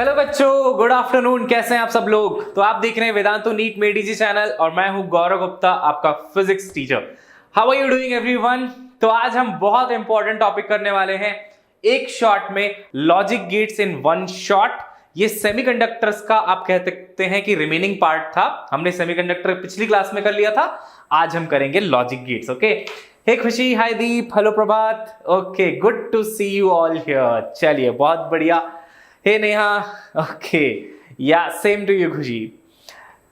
Hello बच्चों, good afternoon. कैसे हैं आप सब लोग? तो आप देख रहे हैं वेदांतो नीट मेडीजी चैनल और मैं हूं गौरव गुप्ता, आपका physics teacher. How are you doing everyone? तो आज हम बहुत इंपॉर्टेंट टॉपिक करने वाले हैं, एक शॉट में logic gates in one shot. ये सेमीकंडक्टर्स का आप कह सकते हैं कि रिमेनिंग पार्ट था। हमने सेमीकंडक्टर पिछली क्लास में कर लिया था, आज हम करेंगे logic gates. Okay, hey Khushi, hi Deep, hello Prabhat. Okay, good to see you all here. चलिए, बहुत बढ़िया। Hey Neha, okay, yeah same to you Khushi.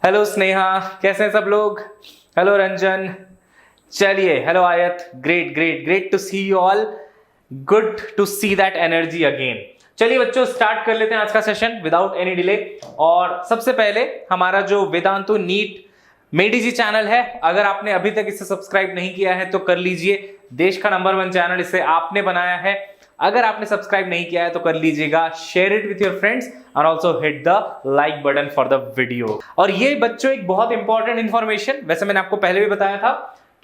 Hello Sneha, कैसे हैं सब लोग? हेलो रंजन, चलिए, hello Ayat, great great great to see you all, good to see that energy again. चलिए बच्चों, स्टार्ट कर लेते हैं आज का सेशन विदाउट एनी डिले। और सबसे पहले हमारा जो वेदांतो नीट मेडीजी चैनल है, अगर आपने अभी तक इसे सब्सक्राइब नहीं किया है तो कर लीजिए। देश का नंबर 1 चैनल इसे आपने बनाया है। अगर आपने सब्सक्राइब नहीं किया है तो कर लीजिएगा, share it with your friends और also hit the like button for the video. और ये बच्चों एक बहुत इंपॉर्टेंट इंफॉर्मेशन, वैसे मैंने आपको पहले भी बताया था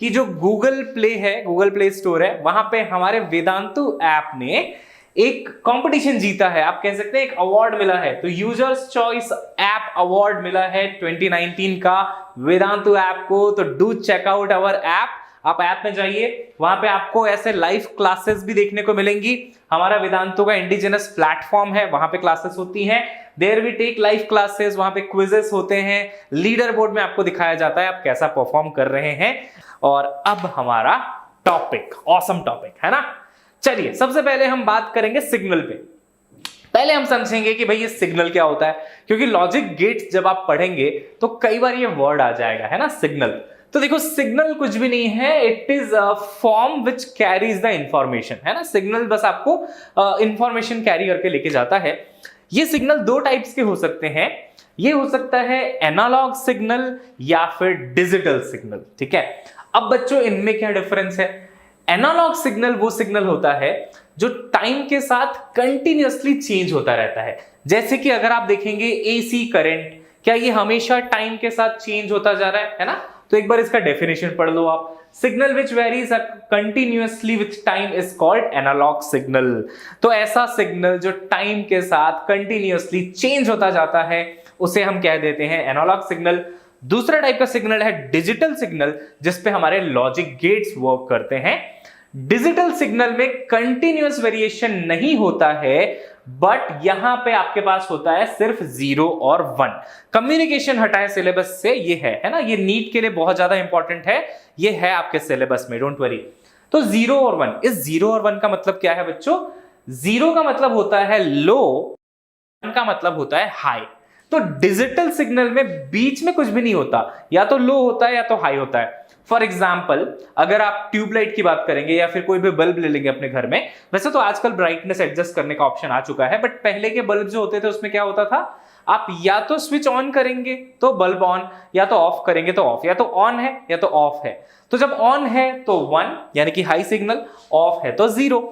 कि जो गूगल प्ले है, गूगल प्ले स्टोर है, वहां पे हमारे वेदांतु ऐप ने एक कंपटीशन जीता है। आप कह सकते हैं एक अवार्ड मिला है। तो यूजर्स चॉइस ऐप अवार्ड मिला है 2019 का वेदांतु ऐप को। तो do check out our app. आप ऐप में जाइए, वहां पे आपको ऐसे लाइव क्लासेस भी देखने को मिलेंगी। हमारा वेदांतो का इंडिजिनस प्लेटफॉर्म है, वहां पे क्लासेस होती हैं। There we take live classes, वहां पे क्विजेस होते हैं, लीडर बोर्ड में आपको दिखाया जाता है आप कैसा परफॉर्म कर रहे हैं। और अब हमारा टॉपिक, ऑसम टॉपिक है ना। चलिए, सबसे पहले हम बात करेंगे सिग्नल पे। पहले हम समझेंगे कि भाई ये सिग्नल क्या होता है, क्योंकि लॉजिक गेट्स जब आप पढ़ेंगे तो कई बार ये वर्ड आ जाएगा, है ना, सिग्नल। तो देखो, सिग्नल कुछ भी नहीं है, it is a form which carries the information, है ना। सिग्नल बस आपको इंफॉर्मेशन कैरी करके लेके जाता है। ये सिग्नल दो टाइप्स के हो सकते हैं। ये हो सकता है एनालॉग सिग्नल या फिर डिजिटल सिग्नल, ठीक है। अब बच्चों, इनमें क्या डिफरेंस है? एनालॉग सिग्नल वो सिग्नल होता है जो टाइम के साथ कंटिन्यूअसली चेंज होता रहता है। जैसे कि अगर आप देखेंगे एसी करंट, क्या ये हमेशा टाइम के साथ चेंज होता जा रहा है ना। तो एक बार इसका डेफिनेशन पढ़ लो आप। Signal which varies continuously with time is called analog signal. तो ऐसा सिग्नल जो टाइम के साथ कंटिन्यूअसली चेंज होता जाता है उसे हम कह देते हैं एनालॉग सिग्नल। दूसरा टाइप का सिग्नल है डिजिटल सिग्नल, जिसपे हमारे लॉजिक गेट्स वर्क करते हैं। डिजिटल सिग्नल में कंटिन्यूअस वेरिएशन नहीं होता है, बट यहां पे आपके पास होता है सिर्फ 0 और 1। कम्युनिकेशन हटाए सिलेबस से, ये है ना, ये नीट के लिए बहुत ज्यादा इंपॉर्टेंट है, ये है आपके सिलेबस में, डोंट वरी। तो 0 और 1, इस 0 और 1 का मतलब क्या है बच्चों? 0 का मतलब होता है लो, 1 का मतलब होता है हाई। तो डिजिटल सिग्नल में बीच में कुछ भी नहीं होता, या तो लो होता है या तो हाई होता है। फॉर एग्जाम्पल, अगर आप ट्यूबलाइट की बात करेंगे या फिर कोई भी बल्ब ले लेंगे अपने घर में, वैसे तो आजकल ब्राइटनेस एडजस्ट करने का ऑप्शन आ चुका है, बट पहले के बल्ब जो होते थे उसमें क्या होता था, आप या तो स्विच ऑन करेंगे तो बल्ब ऑन, या तो ऑफ करेंगे तो ऑफ, या तो ऑन है या तो ऑफ है। तो जब ऑन है तो 1 यानी कि हाई सिग्नल, ऑफ है तो 0।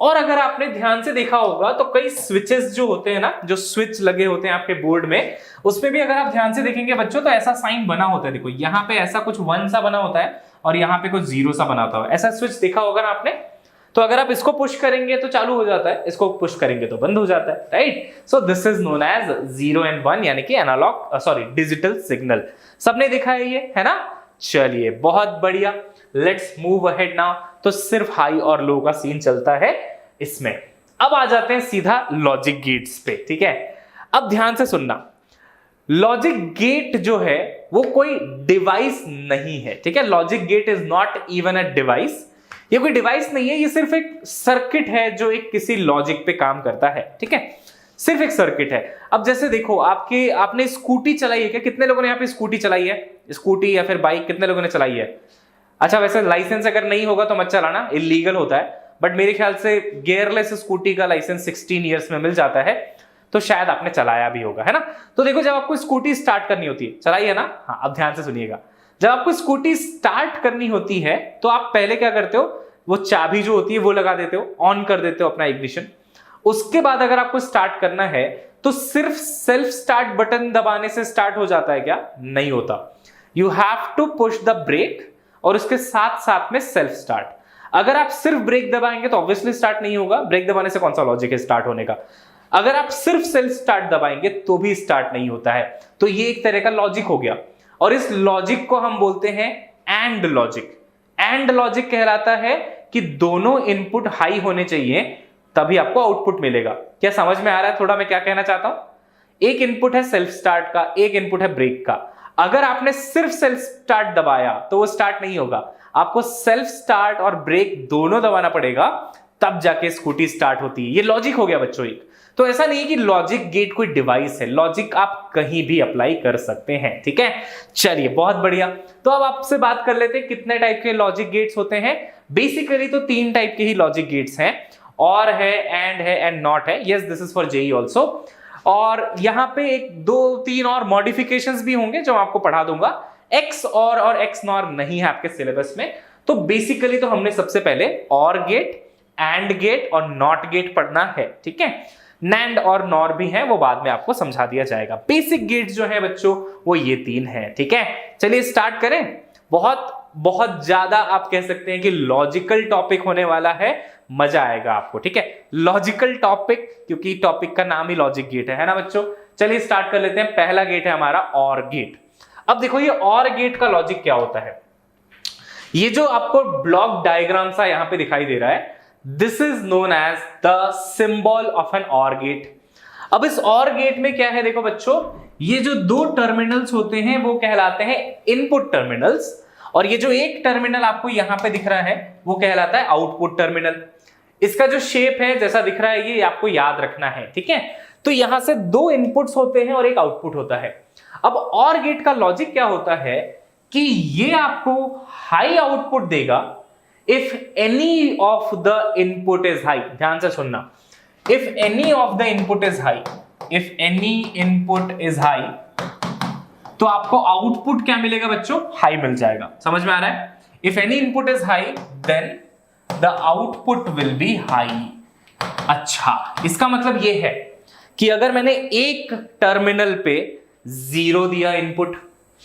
और अगर आपने ध्यान से देखा होगा तो कई स्विचेस जो होते हैं ना, जो स्विच लगे होते हैं आपके बोर्ड में, उसमें भी अगर आप ध्यान से देखेंगे बच्चों तो ऐसा साइन बना होता है। देखो, यहाँ पे ऐसा कुछ 1 सा बना होता है और यहाँ पे कुछ 0 सा बना होता है। ऐसा स्विच देखा होगा ना आपने। तो अगर आप इसको पुश करेंगे तो चालू हो जाता है, इसको पुश करेंगे तो बंद हो जाता है, right. So this is known as 0 and 1 यानी कि एनालॉग डिजिटल सिग्नल। सबने देखा है ये, है ना। चलिए, बहुत बढ़िया, लेट्स मूव अहेड नाउ। तो सिर्फ हाई और लो का सीन चलता है इसमें। अब आ जाते हैं सीधा लॉजिक गेट्स पे, ठीक है। अब ध्यान से सुनना, लॉजिक गेट जो है वो कोई डिवाइस नहीं है, ठीक है। Logic gate is not even a device. ये कोई डिवाइस नहीं है, ये सिर्फ एक सर्किट है जो एक किसी लॉजिक पे काम करता है, ठीक है। सिर्फ एक सर्किट है। अब जैसे देखो, आपने स्कूटी चलाई है क्या? कितने लोगों ने यहाँ पे स्कूटी चलाई है? स्कूटी या फिर बाइक कितने लोगों ने चलाई है? अच्छा, वैसे लाइसेंस अगर नहीं होगा तो मत चलाना, इलीगल होता है। बट मेरे ख्याल से गियरलेस स्कूटी का लाइसेंस 16 ईयर्स में मिल जाता है, तो शायद आपने चलाया भी होगा, है ना। तो देखो, जब आपको स्कूटी स्टार्ट करनी होती है, चलाई है ना। हाँ, अब ध्यान से सुनिएगा। जब आपको स्कूटी स्टार्ट करनी होती है तो आप पहले क्या करते हो? वो चाबी जो होती है वो लगा देते हो, ऑन कर देते हो अपना इग्निशन। उसके बाद अगर आपको स्टार्ट करना है तो सिर्फ सेल्फ स्टार्ट बटन दबाने से स्टार्ट हो जाता है क्या? नहीं होता। You have to push the brake और उसके साथ साथ में सेल्फ स्टार्ट। अगर आप सिर्फ ब्रेक दबाएंगे तो ऑब्वियसली स्टार्ट नहीं होगा। ब्रेक दबाने से कौन सा लॉजिक है स्टार्ट होने का? अगर आप सिर्फ सेल्फ स्टार्ट दबाएंगे तो भी स्टार्ट नहीं होता है। तो ये एक तरह का लॉजिक हो गया, और इस लॉजिक को हम बोलते हैं एंड लॉजिक। एंड लॉजिक कहलाता है कि दोनों इनपुट हाई होने चाहिए तभी आपको आउटपुट मिलेगा। क्या समझ में आ रहा है थोड़ा मैं क्या कहना चाहता हूं? एक इनपुट है सेल्फ स्टार्ट का, एक इनपुट है ब्रेक का। अगर आपने सिर्फ सेल्फ स्टार्ट दबाया तो वो स्टार्ट नहीं होगा, आपको सेल्फ स्टार्ट और ब्रेक दोनों दबाना पड़ेगा, तब जाके स्कूटी स्टार्ट होती है। ये लॉजिक हो गया बच्चों एक। तो ऐसा नहीं है कि लॉजिक गेट कोई डिवाइस है, लॉजिक आप कहीं भी अप्लाई कर सकते हैं, ठीक है। चलिए बहुत बढ़िया। तो अब आपसे बात कर लेते हैं कितने टाइप के लॉजिक गेट्स होते हैं। बेसिकली तो 3 टाइप के ही लॉजिक गेट्स हैं, और है, एंड नॉट है। Yes, this is for JEE also. और यहां पे 1 2 3 और मॉडिफिकेशंस भी होंगे जो आपको पढ़ा दूंगा। एक्स और एक्स नॉर नहीं है आपके सिलेबस में। तो बेसिकली तो हमने सबसे पहले और गेट, एंड गेट और नॉट गेट पढ़ना है, ठीक है। नैंड और नॉर भी हैं, वो बाद में आपको समझा दिया जाएगा। बेसिक गेट्स जो है बच्चों वो ये 3 हैं, ठीक है। चलिए स्टार्ट करें। बहुत ज्यादा आप कह सकते हैं कि लॉजिकल टॉपिक होने वाला है, मजा आएगा आपको, ठीक है। लॉजिकल टॉपिक, क्योंकि टॉपिक का नाम ही लॉजिक गेट है ना बच्चों। चलिए स्टार्ट कर लेते हैं। पहला गेट है हमारा और गेट। अब देखो ये और गेट का लॉजिक क्या होता है। ये जो आपको ब्लॉक डायग्राम सा यहां पे दिखाई दे रहा है, this is known as the symbol of an OR gate. अब इस और गेट में क्या है देखो बच्चों, ये जो 2 टर्मिनल्स होते हैं वो कहलाते हैं इनपुट टर्मिनल्स, और ये जो एक टर्मिनल आपको यहां पे दिख रहा है वो कहलाता है आउटपुट टर्मिनल। इसका जो शेप है जैसा दिख रहा है ये आपको याद रखना है, ठीक है। तो यहां से 2 इनपुट्स होते हैं और एक आउटपुट होता है। अब और गेट का लॉजिक क्या होता है कि ये आपको हाई आउटपुट देगा if any of the input is high. ध्यान से सुनना, if any of the input is high, if any input is high, तो आपको आउटपुट क्या मिलेगा बच्चों? हाई मिल जाएगा। समझ में आ रहा है? If any input is high then the output will be high. अच्छा, इसका मतलब ये है कि अगर मैंने एक टर्मिनल पे 0 दिया इनपुट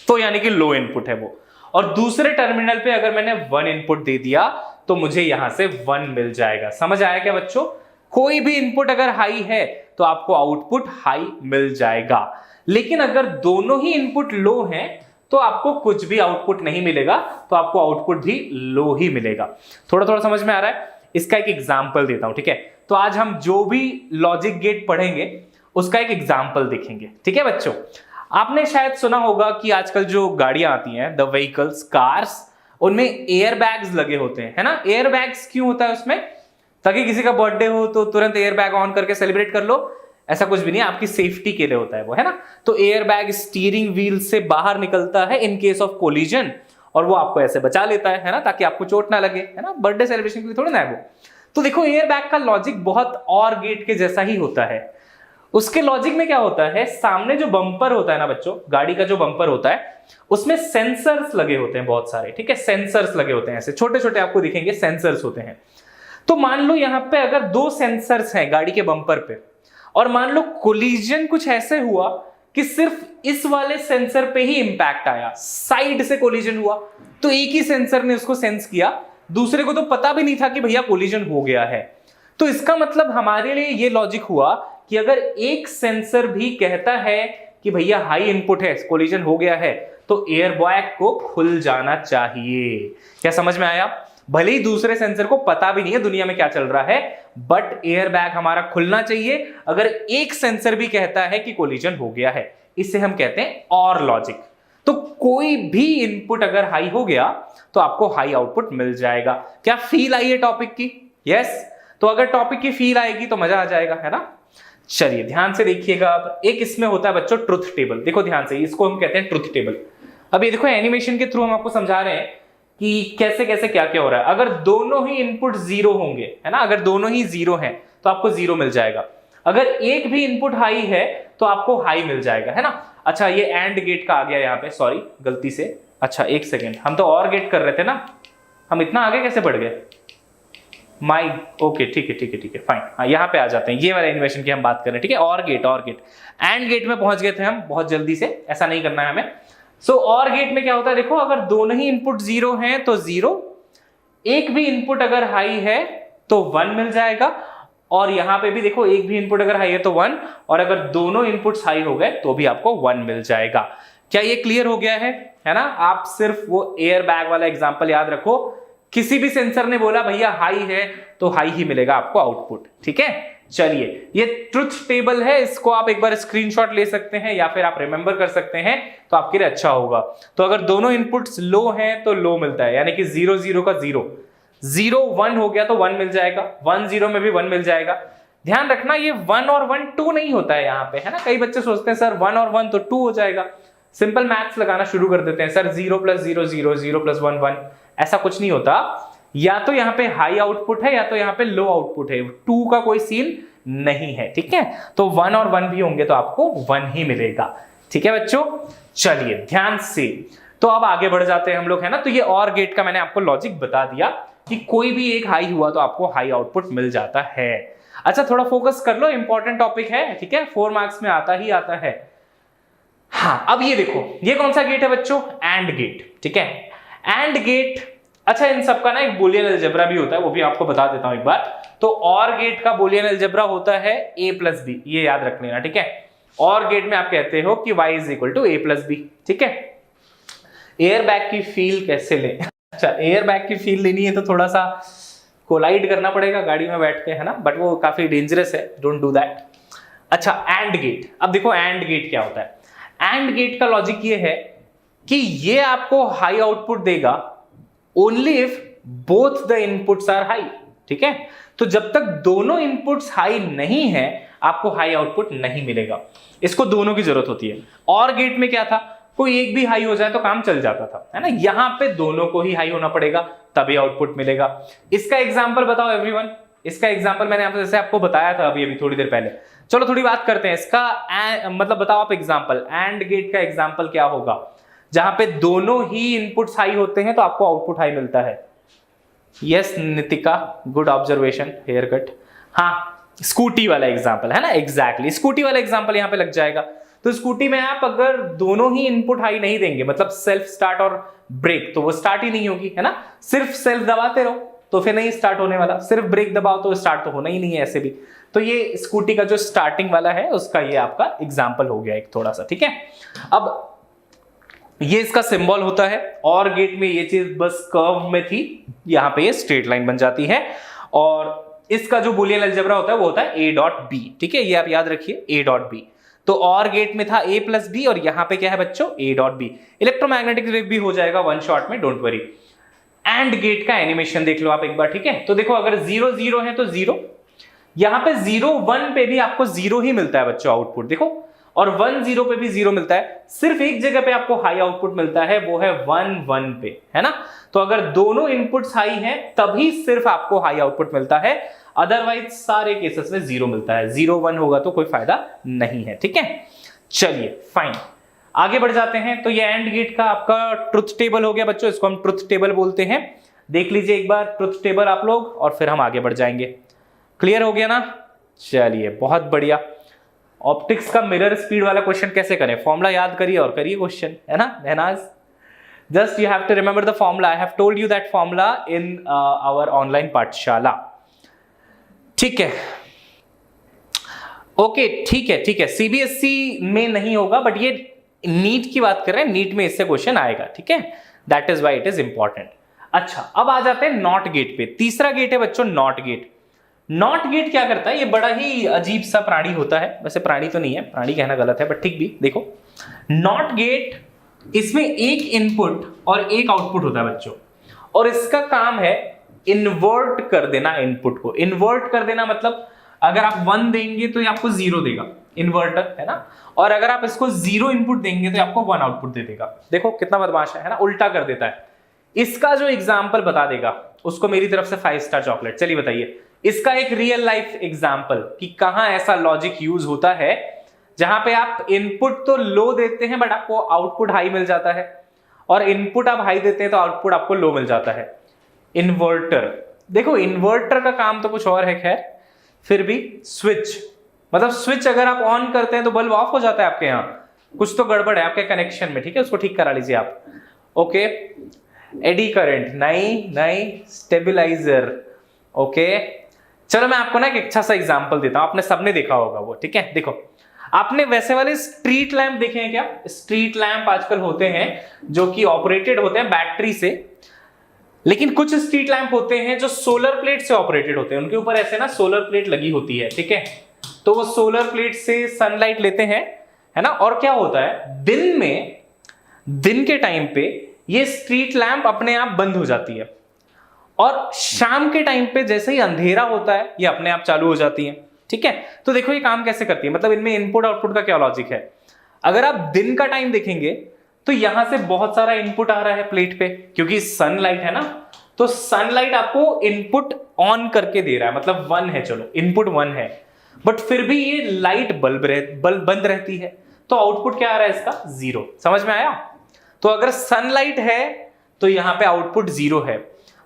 तो यानी कि लो इनपुट है वो, और दूसरे टर्मिनल पे अगर मैंने 1 इनपुट दे दिया तो मुझे यहां से 1 मिल जाएगा। समझ आया क्या बच्चों? कोई भी इनपुट अगर हाई है तो आपको आउटपुट हाई मिल जाएगा, लेकिन अगर दोनों ही इनपुट लो हैं तो आपको कुछ भी आउटपुट नहीं मिलेगा, तो आपको आउटपुट भी लो ही मिलेगा। थोड़ा थोड़ा समझ में आ रहा है? इसका एक एग्जाम्पल देता हूं, ठीक है। तो आज हम जो भी लॉजिक गेट पढ़ेंगे उसका एक एग्जाम्पल देखेंगे, ठीक है बच्चों। आपने शायद सुना होगा कि आजकल जो गाड़ियां आती हैं, द व्हीकल्स, कार्स, उनमें एयर बैग्स लगे होते हैं, है ना। एयर बैग्स क्यों होता है उसमें? ताकि किसी का बर्थडे हो तो तुरंत एयर बैग ऑन करके सेलिब्रेट कर लो, ऐसा कुछ भी नहीं, आपकी सेफ्टी के लिए होता है वो, है ना। तो एयर बैग स्टीयरिंग व्हील से बाहर निकलता है इन केस ऑफ कोलिजन, और वो आपको ऐसे बचा लेता है ना, ताकि आपको चोट ना लगे, है ना। बर्थडे सेलिब्रेशन के लिए थोड़ी ना है वो। तो देखो एयर बैग का लॉजिक बहुत और गेट के जैसा ही होता है। उसके लॉजिक में क्या होता है, सामने जो बम्पर होता है ना बच्चों, गाड़ी का जो बम्पर होता है उसमें सेंसर्स लगे होते हैं बहुत सारे, ठीक है। सेंसर्स लगे होते हैं, ऐसे छोटे छोटे आपको दिखेंगे सेंसर्स होते हैं। तो मान लो यहां पे अगर 2 सेंसर्स हैं गाड़ी के बम्पर पे, और मान लो कोलिजन कुछ ऐसे हुआ कि सिर्फ इस वाले सेंसर पे ही इंपैक्ट आया, साइड से कोलिजन हुआ, तो एक ही सेंसर ने उसको सेंस किया, दूसरे को तो पता भी नहीं था कि भैया कोलिजन हो गया है। तो इसका मतलब हमारे लिए ये लॉजिक हुआ कि अगर एक सेंसर भी कहता है कि भैया हाई इनपुट है, कोलिजन हो गया है, तो एयर बैग को खुल जाना चाहिए। क्या समझ में आया? भले ही दूसरे सेंसर को पता भी नहीं है दुनिया में क्या चल रहा है, बट एयर बैग हमारा खुलना चाहिए अगर एक सेंसर भी कहता है कि कोलिजन हो गया है। इसे हम कहते हैं और लॉजिक। तो कोई भी इनपुट अगर हाई हो गया तो आपको हाई आउटपुट मिल जाएगा। क्या फील आई है टॉपिक की? यस। तो अगर टॉपिक की फील आएगी तो मजा आ जाएगा, है ना। चलिए ध्यान से देखिएगा। अब एक इसमें होता है बच्चों ट्रुथ टेबल। देखो ध्यान से, इसको हम कहते हैं ट्रुथ टेबल। अब ये देखो एनिमेशन के थ्रू हम आपको समझा रहे हैं कि कैसे कैसे क्या क्या हो रहा है। अगर दोनों ही इनपुट 0 होंगे, है ना, अगर दोनों ही 0 हैं तो आपको 0 मिल जाएगा। अगर एक भी इनपुट हाई है तो आपको हाई मिल जाएगा, है ना। अच्छा ये एंड गेट का आ गया यहाँ पे, सॉरी गलती से। अच्छा एक सेकेंड, हम तो और गेट कर रहे थे ना, हम इतना आगे कैसे बढ़ गए? माई ओके, ठीक है ठीक है ठीक है, फाइन। हाँ यहाँ पे आ जाते हैं, ये वाला एनिमेशन की हम बात कर रहे हैं, ठीक है। और गेट एंड गेट में पहुंच गए थे हम बहुत जल्दी से, ऐसा नहीं करना है हमें। सो और गेट में क्या होता है देखो, अगर दोनों ही इनपुट 0 हैं तो 0, एक भी इनपुट अगर हाई है तो 1 मिल जाएगा, और यहां पे भी देखो एक भी इनपुट अगर हाई है तो 1, और अगर दोनों इनपुट्स हाई हो गए तो भी आपको 1 मिल जाएगा। क्या ये क्लियर हो गया है ना? आप सिर्फ वो एयर बैग वाला एग्जांपल याद रखो, किसी भी सेंसर ने बोला भैया हाई है तो हाई ही मिलेगा आपको आउटपुट, ठीक है। चलिए, ये ट्रुथ टेबल है, इसको आप एक बार स्क्रीनशॉट ले सकते हैं या फिर आप रिमेंबर कर सकते हैं तो आपके लिए अच्छा होगा। तो अगर दोनों इनपुट्स लो हैं तो लो मिलता है, यानी कि 0 0 का 0, 0 1 हो गया तो 1 मिल जाएगा, 1 0 में भी 1 मिल जाएगा। ध्यान रखना ये 1 और 1 2 नहीं होता है यहाँ पे, है ना। कई बच्चे सोचते हैं सर 1 और 1 तो 2 हो जाएगा, सिंपल मैथ्स लगाना शुरू कर देते हैं, सर 0 + 0 0, 0 + 1 1, ऐसा कुछ नहीं होता। या तो यहाँ पे हाई आउटपुट है या तो यहाँ पे लो आउटपुट है, 2 का कोई सीन नहीं है, ठीक है। तो 1 और 1 भी होंगे तो आपको 1 ही मिलेगा, ठीक है बच्चों। चलिए ध्यान से, तो अब आगे बढ़ जाते हैं हम लोग, है ना। तो ये और गेट का मैंने आपको लॉजिक बता दिया कि कोई भी एक हाई हुआ तो आपको हाई आउटपुट मिल जाता है। अच्छा, थोड़ा फोकस कर लो, इंपॉर्टेंट टॉपिक है, ठीक है, 4 मार्क्स में आता ही आता है। हाँ, अब ये देखो, ये कौन सा गेट है बच्चों? एंड गेट, ठीक है। एंड गेट, अच्छा इन सबका ना एक बूलियन अलजेब्रा भी होता है, वो भी आपको बता देता हूं एक बार। तो और गेट का बूलियन अलजेब्रा होता है a + b, ये याद रख लेना, ठीक है। और गेट में आप कहते हो कि y = a + b, ठीक है। एयर बैग की फील कैसे लें? अच्छा, एयर बैग की फील लेनी है तो थोड़ा सा कोलाइड करना पड़ेगा गाड़ी में बैठ के, है ना, बट वो काफी डेंजरस है, डोंट डू दैट। अच्छा, एंड गेट, अब देखो एंड गेट क्या होता है। एंड गेट का लॉजिक ये है कि ये आपको हाई आउटपुट देगा only if both the inputs are high, ठीक है। तो जब तक दोनों इनपुट्स हाई नहीं है आपको हाई आउटपुट नहीं मिलेगा, इसको दोनों की जरूरत होती है। और गेट में क्या था, कोई एक भी हाई हो जाए तो काम चल जाता था, है ना। यहां पे दोनों को ही हाई होना पड़ेगा तभी आउटपुट मिलेगा। इसका एग्जांपल बताओ एवरीवन, इसका एग्जांपल मैंने जैसे आपको बताया था अभी थोड़ी देर पहले। चलो थोड़ी बात करते हैं इसका, मतलब बताओ आप एग्जांपल, एंड गेट का एग्जांपल क्या होगा जहां पे दोनों ही इनपुट्स हाई होते हैं तो आपको आउटपुट हाई मिलता है। Yes Nitika, good observation, hair cut. हाँ, स्कूटी वाला एग्जांपल, है ना, एग्जैक्टली स्कूटी वाला एग्जांपल यहां पे लग जाएगा। तो स्कूटी में आप अगर दोनों ही इनपुट हाई नहीं देंगे, मतलब सेल्फ स्टार्ट और ब्रेक, तो वो स्टार्ट ही नहीं होगी, है ना। सिर्फ सेल्फ दबाते रहो तो फिर नहीं स्टार्ट होने वाला, सिर्फ ब्रेक दबाओ तो स्टार्ट तो होना ही नहीं है ऐसे भी। तो ये स्कूटी का जो स्टार्टिंग वाला है उसका ये आपका एग्जाम्पल हो गया एक थोड़ा सा, ठीक है। अब ये इसका सिंबल होता है, और गेट में ये चीज बस कर्व में थी, यहां पे ये स्ट्रेट लाइन बन जाती है। और इसका जो बूलियन अलजेब्रा होता है वो होता है a.b, ठीक है, ये आप याद रखिए a.b। तो और गेट में था a + b और यहां पे क्या है बच्चों, a.b। इलेक्ट्रोमैग्नेटिक वेव भी हो जाएगा वन शॉट में, डोंट वरी। एंड गेट का एनिमेशन देख लो आप एक बार, ठीक है। तो देखो अगर 0 0 है तो 0, यहां पे 0 1 पे भी आपको 0 ही मिलता है बच्चों आउटपुट, देखो, और 1 0 पे भी 0 मिलता है। सिर्फ एक जगह पे आपको हाई आउटपुट मिलता है, वो है 1 1 पे, है ना। तो अगर दोनों इनपुट्स हाई हैं तभी सिर्फ आपको हाई आउटपुट मिलता है, अदरवाइज सारे केसेस में 0 मिलता है। 0 1 होगा तो कोई फायदा नहीं है, ठीक है। चलिए फाइन, आगे बढ़ जाते हैं। तो ये एंड गेट का आपका ट्रुथ टेबल हो गया बच्चों, इसको हम ट्रुथ टेबल बोलते हैं। देख लीजिए एक बार ट्रुथ टेबल आप लोग, और फिर हम आगे बढ़ जाएंगे। क्लियर हो गया ना? चलिए बहुत बढ़िया। ऑप्टिक्स का मिरर स्पीड वाला क्वेश्चन कैसे करें, फॉर्मूला याद करिए और करिए क्वेश्चन, है ना Mahnaz. Just you have to remember the formula, I have told you that formula in our online पाठशाला, ठीक है। ओके ठीक है, ठीक है, सीबीएसई में नहीं होगा, बट ये नीट की बात कर रहे हैं, नीट में इससे क्वेश्चन आएगा, ठीक है, that is why it is important. अच्छा, अब आ जाते हैं नॉट गेट पे। तीसरा गेट है बच्चों नॉट गेट। नॉट गेट क्या करता है, ये बड़ा ही अजीब सा प्राणी होता है, वैसे प्राणी तो नहीं है, प्राणी कहना गलत है, बट ठीक भी। देखो नॉट गेट, इसमें एक इनपुट और एक आउटपुट होता है बच्चों, और इसका काम है इन्वर्ट कर देना इनपुट को। इन्वर्ट कर देना मतलब अगर आप 1 देंगे तो ये आपको 0 देगा, इन्वर्टर, है ना। और अगर आप इसको 0 इनपुट देंगे तो ये आपको 1 आउटपुट दे देगा। देखो कितना बदमाश है ना, उल्टा कर देता है। इसका जो एग्जाम्पल बता देगा उसको मेरी तरफ से 5 स्टार चॉकलेट। चलिए बताइए इसका एक रियल लाइफ एग्जाम्पल कि कहां ऐसा लॉजिक यूज होता है जहां पे आप इनपुट तो लो देते हैं बट आपको आउटपुट हाई मिल जाता है, और इनपुट आप हाई देते हैं तो आउटपुट आपको लो मिल जाता है। इन्वर्टर, देखो इन्वर्टर का काम तो कुछ और है, खैर फिर भी स्विच, मतलब स्विच अगर आप ऑन करते हैं तो बल्ब ऑफ हो जाता है आपके यहाँ, कुछ तो गड़बड़ है आपके कनेक्शन में, ठीक है, उसको ठीक करा लीजिए आप। ओके, एडी करंट नहीं, स्टेबिलाईजर, ओके। चलो मैं आपको ना एक अच्छा सा एग्जांपल देता हूं, आपने सबने देखा होगा वो, ठीक है। देखो, आपने वैसे वाले स्ट्रीट लैंप देखे हैं क्या? स्ट्रीट लैंप आजकल होते हैं जो कि ऑपरेटेड होते हैं बैटरी से, लेकिन कुछ स्ट्रीट लैंप होते हैं जो सोलर प्लेट से ऑपरेटेड होते हैं, उनके ऊपर ऐसे ना सोलर प्लेट लगी होती है, ठीक है। तो वो सोलर प्लेट से सनलाइट लेते हैं, है ना। और क्या होता है, दिन के टाइम पे ये स्ट्रीट लैंप अपने आप बंद हो जाती है, और शाम के टाइम पे जैसे ही अंधेरा होता है ये अपने आप चालू हो जाती है, ठीक है। तो देखो ये काम कैसे करती है, मतलब इनमें इनपुट आउटपुट का क्या लॉजिक है। अगर आप दिन का टाइम देखेंगे तो यहां से बहुत सारा इनपुट आ रहा है प्लेट पे, क्योंकि सनलाइट है ना, तो सनलाइट आपको इनपुट ऑन करके दे रहा है, मतलब 1 है, चलो इनपुट 1 है, बट फिर भी ये लाइट बल्ब बंद रहती है, तो आउटपुट क्या आ रहा है इसका? 0। समझ में आया? तो अगर सनलाइट है तो यहां पे आउटपुट 0 है,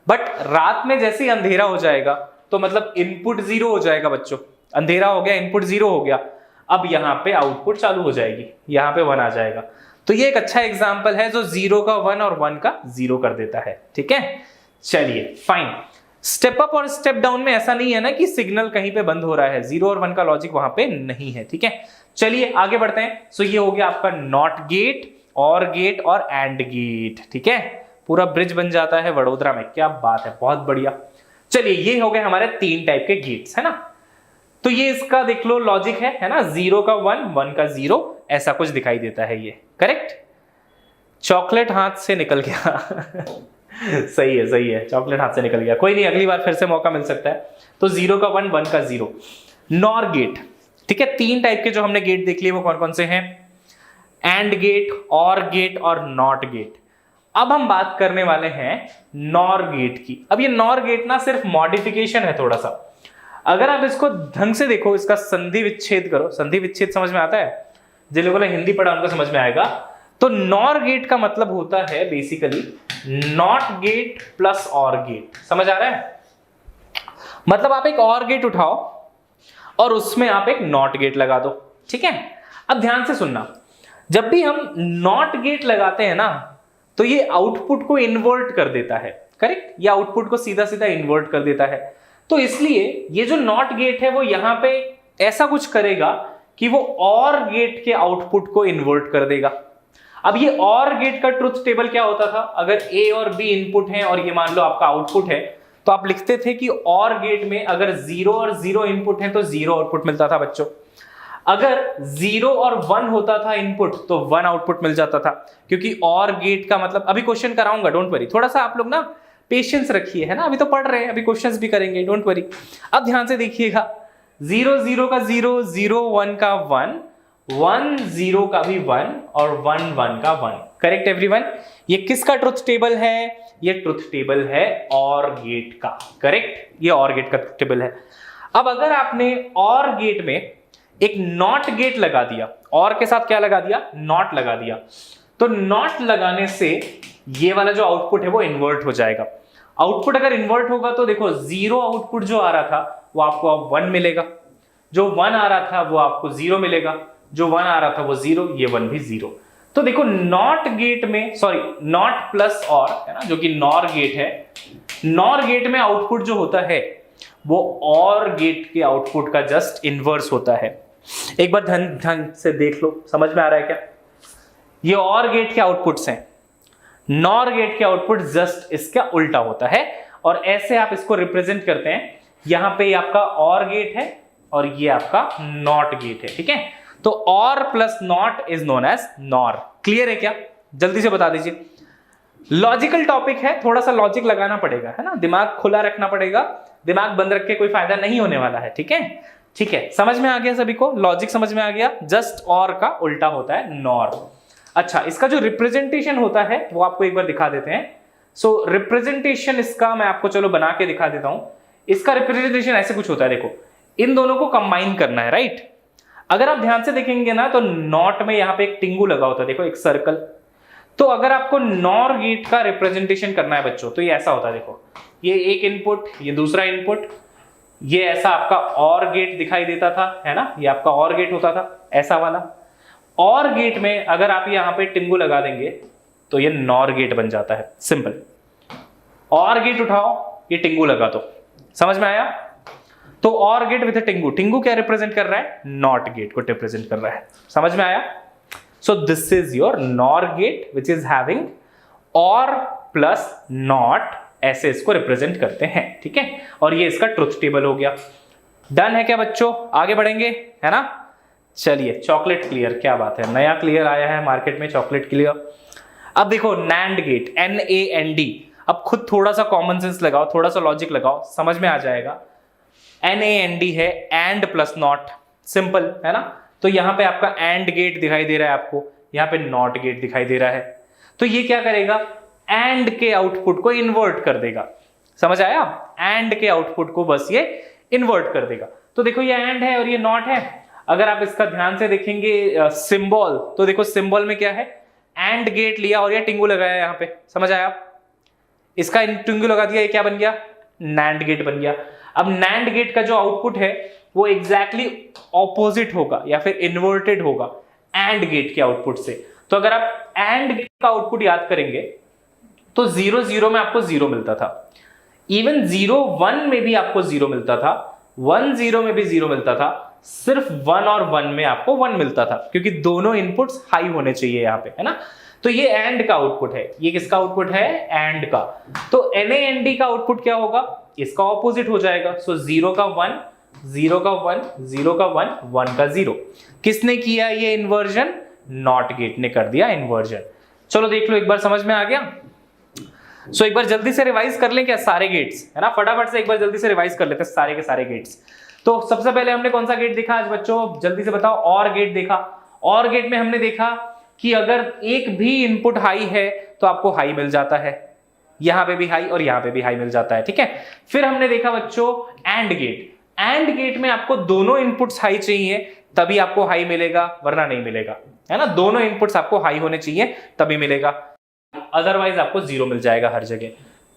बट रात में जैसे ही अंधेरा हो जाएगा तो मतलब इनपुट 0 हो जाएगा बच्चों, अंधेरा हो गया, इनपुट 0 हो गया, अब यहां पे आउटपुट चालू हो जाएगी, यहां पे 1 आ जाएगा। तो ये एक अच्छा एग्जांपल है जो 0 का 1 और 1 का 0 कर देता है, ठीक है। चलिए फाइन। स्टेप अप और स्टेप डाउन में ऐसा नहीं है ना कि सिग्नल कहीं पे बंद हो रहा है, 0 और 1 का लॉजिक वहां पे नहीं है, ठीक है। चलिए आगे बढ़ते हैं। सो ये हो गया आपका नॉट गेट, और गेट और एंड गेट, ठीक है। पूरा ब्रिज बन जाता है वडोदरा में, क्या बात है, बहुत बढ़िया। चलिए ये हो गए हमारे 3 टाइप के गेट्स, है ना। तो ये इसका देख लो लॉजिक है ना, 0 का 1, 1 का 0, ऐसा कुछ दिखाई देता है, ये करेक्ट। चॉकलेट हाथ से निकल गया सही है, चॉकलेट हाथ से निकल गया, कोई नहीं, अगली बार फिर से मौका मिल सकता है। तो 0 का 1, 1 का 0, नॉर गेट, ठीक है। 3 टाइप के जो हमने गेट देख लिए वो कौन कौन से हैं? एंड गेट, और गेट और नॉट गेट। अब हम बात करने वाले हैं नॉर गेट की। अब ये नॉर गेट ना सिर्फ मॉडिफिकेशन है थोड़ा सा। अगर आप इसको ढंग से देखो, इसका संधि विच्छेद करो, संधि विच्छेद समझ में आता है? जिन लोगों ने हिंदी पढ़ा उनको समझ में आएगा। तो नॉर गेट का मतलब होता है बेसिकली नॉट गेट प्लस और गेट, समझ आ रहा है? मतलब आप एक और गेट उठाओ और उसमें आप एक नॉट गेट लगा दो, ठीक है। अब ध्यान से सुनना, जब भी हम नॉट गेट लगाते हैं ना तो ये आउटपुट को इन्वर्ट कर देता है, करेक्ट। ये आउटपुट को सीधा सीधा इन्वर्ट कर देता है। तो इसलिए ये जो नॉट गेट है वो यहां पे ऐसा कुछ करेगा कि वो और गेट के आउटपुट को इन्वर्ट कर देगा। अब ये और गेट का ट्रुथ टेबल क्या होता था? अगर ए और बी इनपुट है और ये मान लो आपका आउटपुट है, तो आप लिखते थे कि और गेट में अगर 0 और 0 इनपुट है तो 0 आउटपुट मिलता था बच्चों। अगर 0 और 1 होता था इनपुट तो 1 आउटपुट मिल जाता था, क्योंकि और गेट का मतलब, अभी क्वेश्चन कराऊंगा, डोंट वरी, थोड़ा सा आप लोग ना पेशेंस रखिए, है ना, अभी तो पढ़ रहे हैं, अभी क्वेश्चंस भी करेंगे, डोंट वरी। अब ध्यान से देखिएगा, 0 0 का 0, 0 1 का 1, 1 0 का भी 1 और 1 1 का 1, करेक्ट एवरीवन। ये किसका ट्रुथ टेबल है? ये ट्रुथ टेबल है और गेट का, करेक्ट, ये और गेट का ट्रुथ टेबल है। अब अगर आपने और गेट में एक नॉट गेट लगा दिया, और के साथ क्या लगा दिया? नॉट लगा दिया, तो नॉट लगाने से ये वाला जो आउटपुट है वो इन्वर्ट हो जाएगा। आउटपुट अगर इन्वर्ट होगा तो देखो 0 आउटपुट जो आ रहा था वो आपको अब 1 मिलेगा, जो 1 आ रहा था वो आपको 0 मिलेगा, जो 1 आ रहा था वो 0, ये 1 भी 0। तो देखो नॉट गेट में, सॉरी नॉट प्लस और, है ना, जो कि नॉर गेट है, नॉर गेट में आउटपुट जो होता है वो और गेट के आउटपुट का जस्ट इनवर्स होता है। एक बार ध्यान से देख लो, समझ में आ रहा है क्या? ये और गेट के आउटपुट्स हैं, नॉर गेट के आउटपुट जस्ट इसका उल्टा होता है, और ऐसे आप इसको रिप्रेजेंट करते हैं। यहां पे आपका और गेट है और ये आपका नॉट गेट है, ठीक है। तो OR plus not is known as NOR. Clear है क्या? जल्दी से बता दीजिए। लॉजिकल टॉपिक है, थोड़ा सा लॉजिक लगाना पड़ेगा, है ना, दिमाग खुला रखना पड़ेगा, दिमाग बंद रख के कोई फायदा नहीं होने वाला है, ठीक है। ठीक है, समझ में आ गया सभी को? लॉजिक समझ में आ गया? जस्ट और का उल्टा होता है नॉर। अच्छा, इसका जो रिप्रेजेंटेशन होता है वो आपको एक बार दिखा देते हैं। सो रिप्रेजेंटेशन इसका मैं आपको चलो बना के दिखा देता हूं। इसका रिप्रेजेंटेशन ऐसे कुछ होता है, देखो इन दोनों को कंबाइन करना है, राइट। अगर आप ध्यान से देखेंगे ना तो नॉट में यहां पे एक टिंगू लगा होता है, देखो एक सर्कल। तो अगर आपको नॉर गेट का रिप्रेजेंटेशन करना है बच्चों तो ये ऐसा होता है, देखो ये एक इनपुट, ये दूसरा इनपुट, ये ऐसा आपका और गेट दिखाई देता था, है ना, ये आपका और गेट होता था ऐसा वाला। और गेट में अगर आप यहां पे टिंगू लगा देंगे तो ये नॉर गेट बन जाता है, सिंपल। और गेट उठाओ, ये टिंगू लगा दो, समझ में आया? तो और गेट विद टिंगू, टिंगू क्या रिप्रेजेंट कर रहा है? नॉट गेट को रिप्रेजेंट कर रहा है। समझ में आया? So this is your NOR gate which is having OR plus NOT, ऐसे इसको रिप्रेजेंट करते हैं, ठीक है। और ये इसका ट्रुथ टेबल हो गया। डन है क्या बच्चों? आगे बढ़ेंगे, है ना। चलिए, चॉकलेट क्लियर, क्या बात है, नया क्लियर आया है मार्केट में, चॉकलेट क्लियर। अब देखो नैंड गेट, NAND, अब खुद थोड़ा सा कॉमन सेंस लगाओ, थोड़ा सा लॉजिक लगाओ, समझ में आ जाएगा। NAND है एंड प्लस नॉट, सिंपल है ना। तो यहां पे आपका एंड गेट दिखाई दे रहा है आपको, यहां पे नॉट गेट दिखाई दे रहा है। तो ये क्या करेगा? एंड के आउटपुट को इन्वर्ट कर देगा। समझ आया? एंड के आउटपुट को बस ये इन्वर्ट कर देगा। तो देखो ये एंड है और ये नॉट है। अगर आप इसका ध्यान से देखेंगे सिंबल, तो देखो सिंबल में क्या है? एंड गेट लिया और ये टिंगू लगाया यहां पे। समझ आया? इसका टिंगू लगा दिया, ये क्या बन गया? नैंड गेट बन गया। अब नैंड गेट का जो आउटपुट है वो एग्जैक्टली ऑपोजिट होगा या फिर इन्वर्टेड होगा एंड गेट के आउटपुट से। तो अगर आप एंड गेट का आउटपुट याद करेंगे तो 0 0 में आपको 0 मिलता था, इवन 0 1 में भी आपको 0 मिलता था, 1 0 में भी 0 मिलता था, सिर्फ 1 और 1 में आपको 1 मिलता था, क्योंकि दोनों इनपुट्स हाई होने चाहिए यहां पे, है ना। तो ये एंड का आउटपुट है, ये किसका आउटपुट है? एंड का। तो NAND का आउटपुट क्या होगा? इसका ऑपोजिट हो जाएगा। सो 0 का 1, 0 का 1, 0 का 1, 1 का 0। किसने किया ये इन्वर्जन? नॉट गेट ने कर दिया इन्वर्जन। चलो देख लो एक बार, समझ में आ गया? सो एक बार जल्दी से रिवाइज कर लें क्या सारे गेट्स, है ना। फटाफट से एक बार जल्दी से रिवाइज कर लेते हैं सारे के सारे गेट्स। तो सबसे पहले हमने कौन सा गेट देखा आज बच्चों? जल्दी से बताओ। और गेट देखा। और गेट में हमने देखा कि अगर एक भी इनपुट हाई है तो आपको हाई मिल जाता है, यहां पे भी हाई और यहां पे भी हाई मिल जाता है, ठीक है। फिर हमने देखा बच्चों एंड गेट। एंड गेट में आपको दोनों इनपुट्स हाई चाहिए तभी आपको हाई मिलेगा, वरना नहीं मिलेगा, है ना। दोनों इनपुट्स आपको हाई होने चाहिए तभी मिलेगा, अदरवाइज आपको 0 मिल जाएगा हर जगह।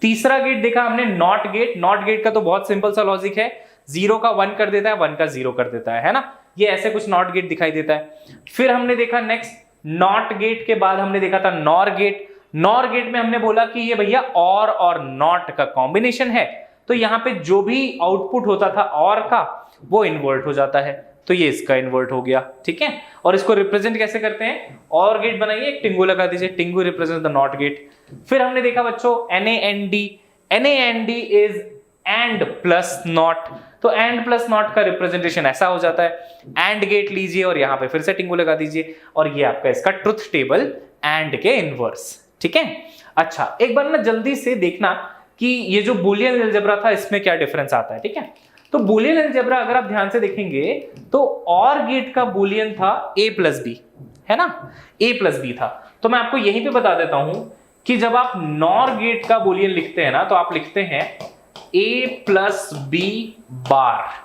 तीसरा गेट देखा हमने नॉट गेट। नॉट गेट का तो बहुत सिंपल सा लॉजिक है, 0 का 1 कर देता है, 1 का 0 कर देता है ना। ये ऐसे कुछ नॉट गेट दिखाई देता है। फिर हमने देखा नेक्स्ट नॉट गेट के बाद हमने देखा था नॉर गेट। नॉर गेट में हमने बोला कि ये भैया और नॉट का कॉम्बिनेशन है, तो यहां पे जो भी आउटपुट होता था और का वो इन्वर्ट हो जाता है, तो ये इसका इन्वर्ट हो गया, ठीक है। और इसको रिप्रेजेंट कैसे करते हैं? और गेट बनाइए, एक टिंगू लगा दीजिए, Tingu represent the not gate. फिर हमने देखा बच्चों NAND। NAND is and plus not, तो एंड प्लस नॉट का रिप्रेजेंटेशन ऐसा हो जाता है। एंड गेट लीजिए और यहां पे फिर से टिंगू लगा दीजिए और ये आपका इसका ट्रुथ टेबल एंड के इनवर्स, ठीक है। अच्छा, एक बार ना जल्दी से देखना कि ये जो बूलियन अलजेब्रा था इसमें क्या डिफरेंस आता है, ठीक है। तो बूलियन अलजेब्रा अगर आप ध्यान से देखेंगे तो और गेट का बूलियन था A प्लस बी, है ना, A प्लस बी था। तो मैं आपको यहीं पे बता देता हूं कि जब आप नॉर गेट का बूलियन लिखते हैं ना तो आप लिखते हैं A प्लस बी बार।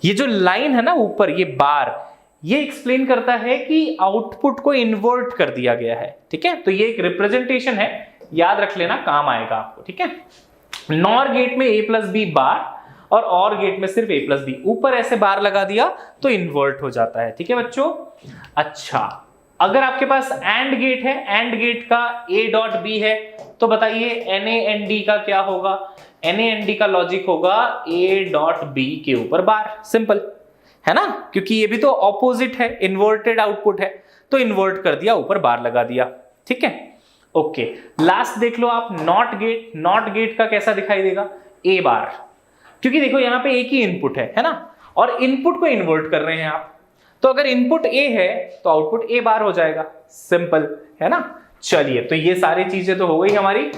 ये जो लाइन है ना ऊपर, ये बार, ये एक्सप्लेन करता है कि आउटपुट को इन्वर्ट कर दिया गया है, ठीक है। तो ये एक रिप्रेजेंटेशन है, याद रख लेना, काम आएगा आपको, ठीक है। नॉर गेट में A प्लस बी बार और गेट में सिर्फ A प्लस बी, ऊपर ऐसे बार लगा दिया तो इन्वर्ट हो जाता है, ठीक है बच्चों। अच्छा, अगर आपके पास एंड गेट है, एंड गेट का A डॉट बी है, तो बताइए NAND का क्या होगा? NAND का लॉजिक होगा A डॉट बी के ऊपर बार, सिंपल है ना, क्योंकि ये भी तो ऑपोजिट है, इन्वर्टेड आउटपुट है, तो इन्वर्ट कर दिया, ऊपर बार लगा दिया, ठीक है। ओके, लास्ट देख लो आप नॉट गेट। नॉट गेट का कैसा दिखाई देगा? A बार, क्योंकि देखो यहां पे एक ही इनपुट है ना, और इनपुट को इन्वर्ट कर रहे हैं आप, तो अगर इनपुट A है तो आउटपुट A बार हो जाएगा, सिंपल है ना। चलिए, तो ये सारी चीजें तो हो गई हमारी।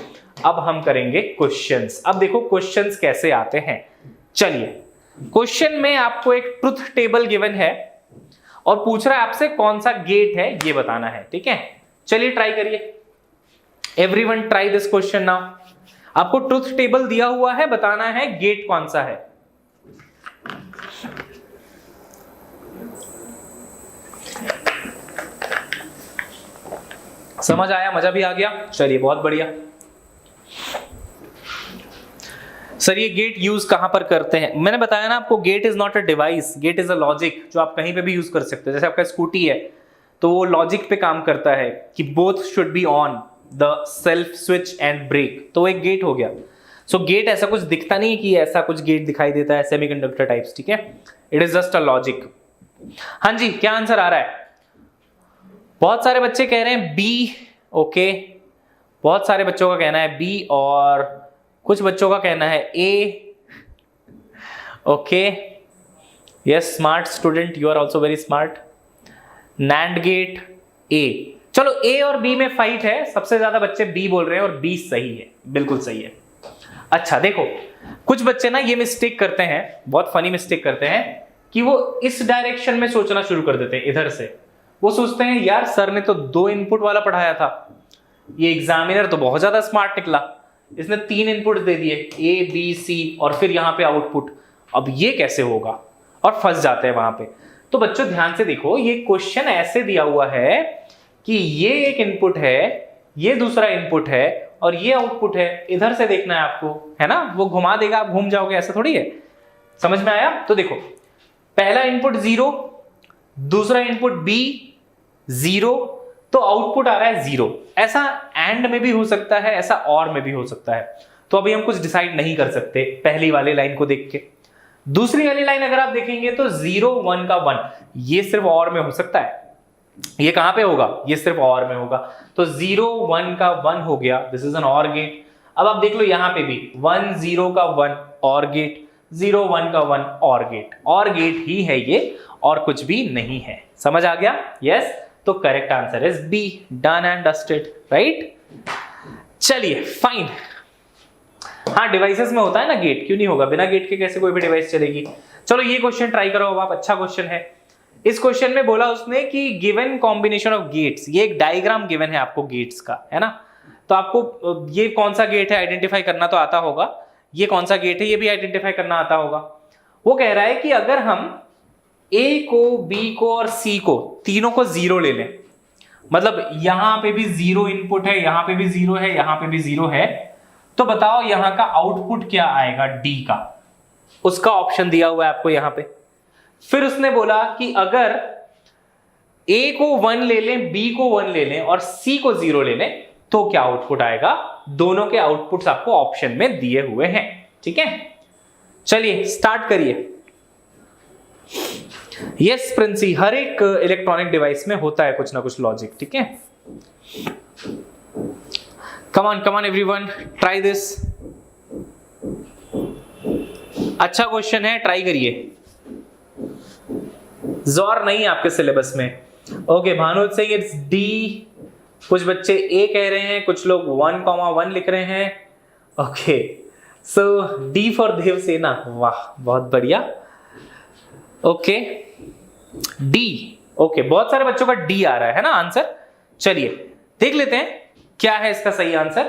अब हम करेंगे क्वेश्चंस। अब देखो क्वेश्चंस कैसे आते हैं। चलिए, क्वेश्चन में आपको एक ट्रुथ टेबल गिवन है और पूछ रहा है आपसे कौन सा गेट है ये बताना है, ठीक है। चलिए ट्राई करिए, everyone try this question now. आपको ट्रुथ टेबल दिया हुआ है, बताना है गेट कौन सा है। समझ आया? मजा भी आ गया? चलिए, बहुत बढ़िया। सर ये गेट यूज कहां पर करते हैं? मैंने बताया ना आपको, gate is not a device, gate is a logic जो आप कहीं पे भी यूज कर सकते हो। जैसे आपका स्कूटी है तो वो लॉजिक पे काम करता है कि both should be on the self switch and brake, तो एक गेट हो गया। सो गेट ऐसा कुछ दिखता नहीं कि ऐसा कुछ गेट दिखाई देता है सेमीकंडक्टर टाइप्स, ठीक है, it is just a logic. हाँ जी, क्या आंसर आ रहा है? बहुत सारे बच्चे कह रहे हैं बी, ओके, बहुत सारे बच्चों का कहना है बी और कुछ बच्चों का कहना है A, okay, yes, smart student, you are also very smart. And get A, चलो ए और बी में फाइट है, सबसे ज्यादा बच्चे बी बोल रहे हैं और बी सही है, बिल्कुल सही है। अच्छा देखो, कुछ बच्चे ना ये मिस्टेक करते हैं, बहुत फनी मिस्टेक करते हैं कि वो इस डायरेक्शन में सोचना शुरू कर देते हैं, इधर से वो सोचते हैं यार सर ने तो 2 इनपुट वाला पढ़ाया था, ये एग्जामिनर तो बहुत ज्यादा स्मार्ट निकला, इसने 3 इनपुट दे दिए ए बी सी और फिर यहाँ पे आउटपुट, अब ये कैसे होगा, और फंस जाते हैं वहां पे। तो बच्चों ध्यान से देखो, ये क्वेश्चन ऐसे दिया हुआ है कि ये एक इनपुट है, ये दूसरा इनपुट है और ये आउटपुट है, इधर से देखना है आपको, है ना, वो घुमा देगा, आप घूम जाओगे, ऐसा थोड़ी है। समझ में आया? तो देखो, पहला इनपुट 0, दूसरा इनपुट बी 0, तो आउटपुट आ रहा है 0। ऐसा एंड में भी हो सकता है, ऐसा और में भी हो सकता है, तो अभी हम कुछ डिसाइड नहीं कर सकते पहली वाली लाइन को देख के। दूसरी वाली लाइन अगर आप देखेंगे तो 0 1 का 1, ये सिर्फ और में हो सकता है, ये कहां पे होगा, ये सिर्फ और में होगा, तो 0 1 का 1 हो गया, this is an OR gate. अब आप देख लो यहां पे भी 1 0 का 1 और गेट, 0 1 का 1 और गेट, और गेट ही है ये, और कुछ भी नहीं है। समझ आ गया? यस, तो correct answer is B, done and dusted, right. चलिए फाइन। हाँ, डिवाइसेस में होता है ना गेट, क्यों नहीं होगा, बिना गेट के कैसे कोई भी डिवाइस चलेगी। चलो ये क्वेश्चन ट्राई करो अब आप, अच्छा क्वेश्चन है। इस क्वेश्चन में बोला उसने कि गिवन कॉम्बिनेशन ऑफ गेट्स, ये एक डायग्राम गिवन है आपको गेट्स का, है ना, तो आपको ये कौन सा गेट है आइडेंटिफाई करना तो आता होगा, ये कौन सा गेट है ये भी आइडेंटिफाई करना आता होगा। वो कह रहा है कि अगर हम ए को, बी को और सी को, तीनों को 0 ले लें, मतलब यहां पे भी 0 इनपुट है, यहां पे भी 0 है, यहां पे भी 0 है, तो बताओ यहां का आउटपुट क्या आएगा डी का, उसका ऑप्शन दिया हुआ है आपको यहां पे। फिर उसने बोला कि अगर ए को 1 ले लें, बी को 1 ले लें और सी को 0 ले लें, तो क्या आउटपुट आएगा। दोनों के आउटपुट्स आपको ऑप्शन में दिए हुए हैं, ठीक है। चलिए स्टार्ट करिए। यस प्रिंसी, हर एक इलेक्ट्रॉनिक डिवाइस में होता है कुछ ना कुछ लॉजिक, ठीक है। Come on everyone, try this. अच्छा क्वेश्चन है, ट्राई करिए, जोर नहीं आपके सिलेबस में। Okay, Bhanu Singh it's D, कुछ बच्चे ए कह रहे हैं, कुछ लोग 1,1 लिख रहे हैं। Okay, so D for Devsena, वाह बहुत बढ़िया। ओके डी, ओके, बहुत सारे बच्चों का डी आ रहा है ना आंसर। चलिए देख लेते हैं क्या है इसका सही आंसर,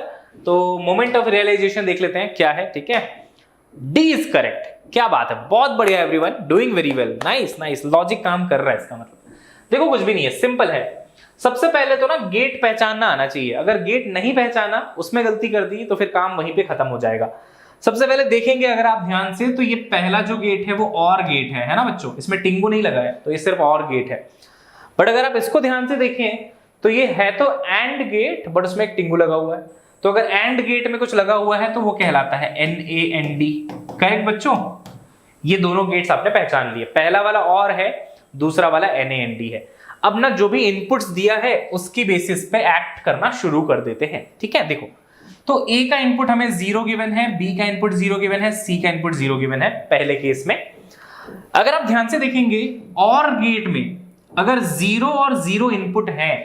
तो मोमेंट ऑफ रियलाइजेशन देख लेते हैं क्या है, ठीक है। डी इज करेक्ट, क्या बात है, बहुत बढ़िया everyone, doing very well, nice nice, logic काम कर रहा है इसका मतलब। देखो कुछ भी नहीं है, सिंपल है। सबसे पहले तो ना गेट पहचानना आना चाहिए, अगर गेट नहीं पहचाना, उसमें गलती कर दी तो फिर काम वहीं पे खत्म हो जाएगा। सबसे पहले देखेंगे अगर आप ध्यान से, तो ये पहला जो गेट है वो और गेट है ना बच्चों, इसमें टिंगू नहीं लगा है, तो ये सिर्फ और गेट है। बट अगर आप इसको ध्यान से देखें तो ये है तो एंड गेट, बट उसमें एक टिंगू लगा हुआ है, तो अगर एंड गेट में कुछ लगा हुआ है तो वो कहलाता है NAND। करेक्ट बच्चों, ये दोनों गेट्स आपने पहचान लिए, पहला वाला और है, दूसरा वाला NAND है। अब ना जो भी इनपुट्स दिया है उसकी बेसिस पे एक्ट करना शुरू कर देते हैं, ठीक है। देखो, तो ए का इनपुट हमें 0 गिवन है, बी का इनपुट 0 गिवन है, सी का इनपुट 0 गिवन है पहले केस में। अगर आप ध्यान से देखेंगे और गेट में अगर 0 और 0 इनपुट है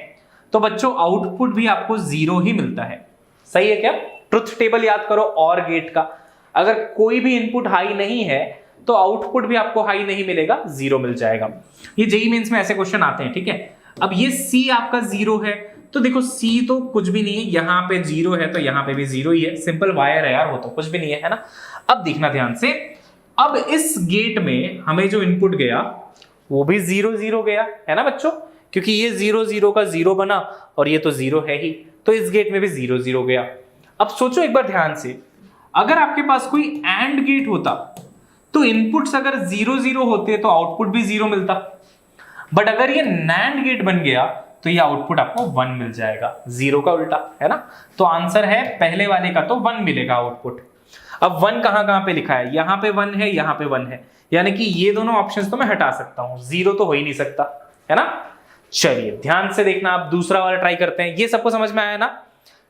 तो बच्चों आउटपुट भी आपको 0 ही मिलता है, सही है क्या। ट्रुथ टेबल याद करो और गेट का, अगर कोई भी इनपुट हाई नहीं है तो आउटपुट भी आपको हाई नहीं मिलेगा, 0 मिल जाएगा। ये जेईई मेंस में ऐसे क्वेश्चन आते हैं, ठीक है। अब ये सी आपका 0 है, तो देखो सी तो कुछ भी नहीं है, यहाँ पे 0 है तो यहाँ पे भी 0 ही है, सिंपल वायर है यार, वो तो कुछ भी नहीं है ना। अब देखना ध्यान से, अब इस गेट में हमें जो इनपुट गया वो भी 0 0 गया है ना बच्चों, क्योंकि ये 0 0 का 0 बना और ये तो 0 है ही, तो इस गेट में भी 0 0 गया। अब सोचो एक बार ध्यान से, अगर आपके पास कोई एंड गेट होता तो इनपुट्स अगर 0 0 होते तो आउटपुट भी 0 मिलता, बट अगर ये नैंड गेट बन गया तो ये आउटपुट आपको 1 मिल जाएगा, 0 का उल्टा, है ना। तो आंसर है पहले वाले का तो 1 मिलेगा आउटपुट। अब 1 कहां कहां पे लिखा है, यहां पे 1 है, यहां पे 1 है, यानी कि ये दोनों ऑप्शंस तो मैं हटा सकता हूं, 0 तो हो ही नहीं सकता, है ना। चलिए ध्यान से देखना, आप दूसरा वाला ट्राई करते हैं। ये सबको समझ में आया ना,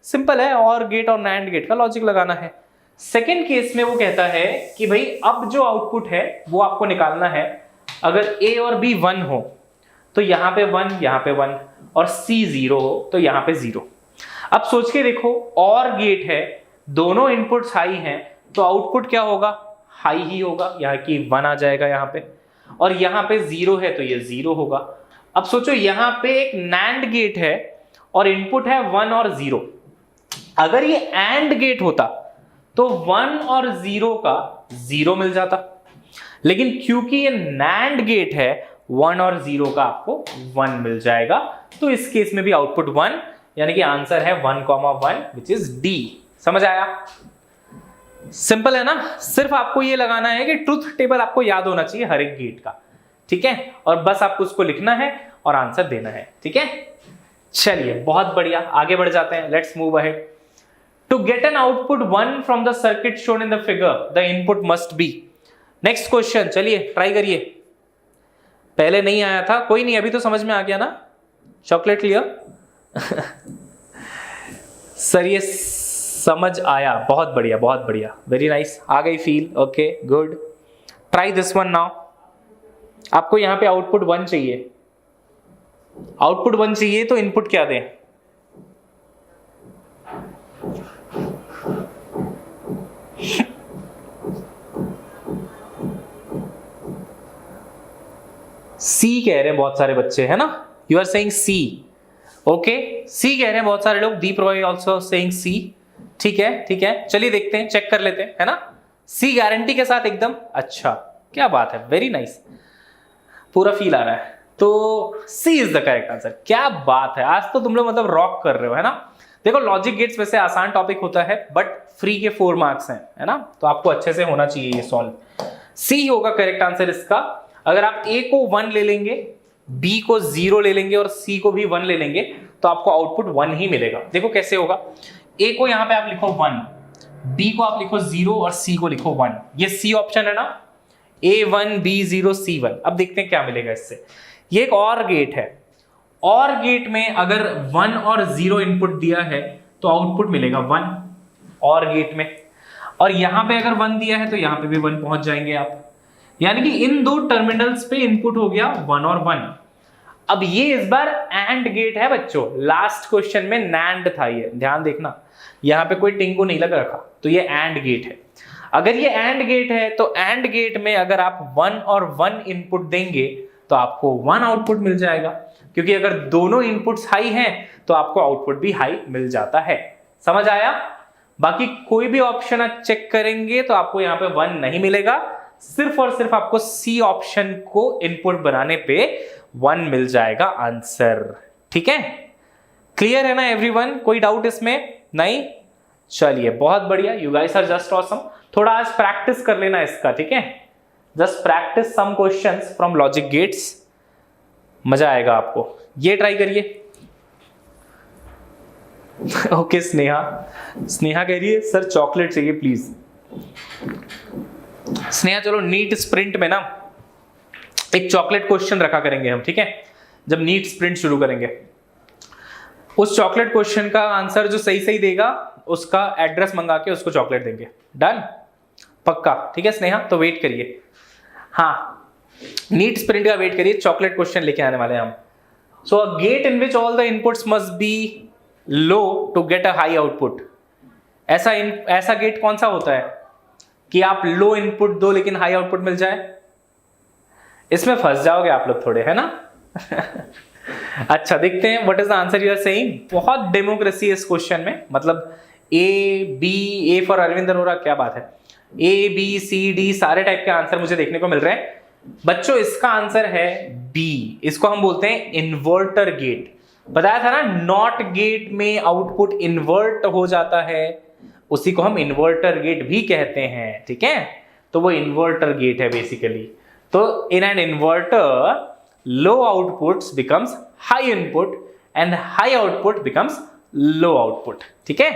सिंपल है, और गेट और नैंड गेट का लॉजिक लगाना है। सेकेंड केस में वो कहता है कि भाई अब जो आउटपुट है वो आपको निकालना है, अगर ए और बी 1 हो तो यहां पे 1, यहां पे 1, और सी 0 हो तो यहां पे 0। अब सोच के देखो, और गेट है, दोनों इनपुट्स हाई हैं, तो आउटपुट क्या होगा, हाई ही होगा, यहाँ की 1 आ जाएगा यहाँ पे, और यहाँ पे 0 है तो ये 0 होगा। अब सोचो यहाँ पे एक नैंड गेट है और इनपुट है 1 और 0, अगर ये एंड गेट होता तो 1 और 0 का 0 मिल जाता, लेकिन क्योंकि ये नैंड गेट है 1 और 0 का आपको 1 मिल जाएगा, तो इस केस में भी आउटपुट 1, यानी कि आंसर है 1,1 विच इज डी। समझ आया, सिंपल है ना। सिर्फ आपको ये लगाना है कि ट्रुथ टेबल आपको याद होना चाहिए हर एक गेट का, ठीक है, और बस आपको उसको लिखना है और आंसर देना है, ठीक है। चलिए बहुत बढ़िया, आगे बढ़ जाते हैं, let's move ahead. To get an output 1 from the circuit shown in the figure the input must be. Next question, चलिए ट्राई करिए। पहले नहीं आया था, कोई नहीं, अभी तो समझ में आ गया ना। चॉकलेट लिया सर ये समझ आया, बहुत बढ़िया बहुत बढ़िया, वेरी नाइस, आ गई feel, okay good. Try this one now. आपको यहां पे आउटपुट 1 चाहिए, आउटपुट 1 चाहिए तो इनपुट क्या दें, सी कह रहे हैं बहुत सारे बच्चे, है ना, you are saying C, okay C कह रहे हैं बहुत सारे लोग, Deep Roy also saying C, ठीक है ठीक है, चलिए देखते हैं, चेक कर लेते हैं, है ना, सी गारंटी के साथ एकदम, अच्छा क्या बात है, वेरी नाइस, पूरा फील आ रहा है, तो सी इज द करेक्ट आंसर। क्या बात है, आज तो तुम लोग मतलब रॉक कर रहे हो, है ना। देखो लॉजिक गेट्स वैसे आसान टॉपिक होता है, बट फ्री के 4 मार्क्स हैं, है ना, तो आपको अच्छे से होना चाहिए ये सॉल्व। सी होगा करेक्ट आंसर इसका। अगर आप ए को 1 ले लेंगे, बी को 0 ले लेंगे और सी को भी 1 ले लेंगे, तो आपको आउटपुट 1 ही मिलेगा। देखो कैसे होगा, ए को यहां पे आप लिखो 1, बी को आप लिखो 0 और सी को लिखो 1, ये सी ऑप्शन है ना, A1 B0 C1। अब देखते हैं क्या मिलेगा इससे। ये एक और गेट है, और गेट में अगर 1 और 0 इनपुट दिया है तो आउटपुट मिलेगा 1 और गेट में, और यहां पे अगर 1 दिया है तो यहां पे भी 1 पहुंच जाएंगे आप, यानी कि इन दो टर्मिनल्स पे इनपुट हो गया 1 और 1। अब ये इस बार एंड गेट है बच्चों, लास्ट क्वेश्चन में नैंड था, ये ध्यान देखना, यहां पे कोई टिंकू नहीं लग रखा, तो ये एंड गेट है। अगर ये एंड गेट है तो एंड गेट में अगर आप 1 और 1 इनपुट देंगे तो आपको 1 आउटपुट मिल जाएगा, क्योंकि अगर दोनों इनपुट्स हाई हैं तो आपको आउटपुट भी हाई मिल जाता है। समझ आया। बाकी कोई भी ऑप्शन आप चेक करेंगे तो आपको यहाँ पे 1 नहीं मिलेगा, सिर्फ और सिर्फ आपको सी ऑप्शन को इनपुट बनाने पे 1 मिल जाएगा आंसर, ठीक है। क्लियर है ना एवरीवन, कोई डाउट इसमें नहीं। चलिए बहुत बढ़िया, you guys are just awesome. थोड़ा आज प्रैक्टिस कर लेना इसका, ठीक है, just practice some questions from logic gates, मजा आएगा आपको। ये ट्राई करिए। ओके स्नेहा, स्नेहा कह रही है सर चॉकलेट चाहिए प्लीज। स्नेहा चलो नीट स्प्रिंट में ना एक चॉकलेट क्वेश्चन रखा करेंगे हम, ठीक है, जब नीट स्प्रिंट शुरू करेंगे। उस चॉकलेट क्वेश्चन का आंसर जो सही सही देगा उसका एड्रेस मंगा के उसको चॉकलेट देंगे, डन, पक्का, ठीक है स्नेहा। तो वेट करिए, हाँ नीट स्प्रिंट का वेट करिए, चॉकलेट क्वेश्चन लेके आने वाले हैं हम। So a gate in which all the inputs must be low to get a high output. ऐसा गेट कौन सा होता है कि आप लो इनपुट दो लेकिन हाई आउटपुट मिल जाए। इसमें फंस जाओगे आप लोग थोड़े, है ना। अच्छा देखते हैं what is the answer you are saying. बहुत डेमोक्रेसी है इस क्वेश्चन में, मतलब ए फॉर अरविंद अरोरा, क्या बात है, ए बी सी डी सारे टाइप के आंसर मुझे देखने को मिल रहे हैं बच्चों। इसका आंसर है बी, इसको हम बोलते हैं इन्वर्टर गेट। बताया था ना, नॉट गेट में आउटपुट इन्वर्ट हो जाता है, उसी को हम इन्वर्टर गेट भी कहते हैं, ठीक है। तो वो इन्वर्टर गेट है बेसिकली। तो in an inverter low outputs becomes high input and high output becomes low output, ठीक है।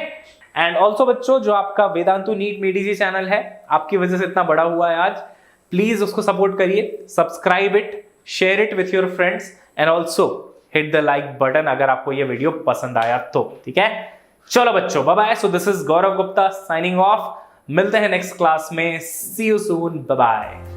एंड ऑल्सो बच्चों, जो आपका वेदांतु नीट मेडीजी चैनल है, आपकी वजह से इतना बड़ा हुआ है आज, प्लीज उसको सपोर्ट करिए, subscribe it, share it with your friends and also hit the like button अगर आपको ये वीडियो पसंद आया तो। ठीक है, चलो बच्चों, bye bye. So this is Gaurav Gupta signing off. मिलते हैं नेक्स्ट क्लास में। See you soon, bye bye.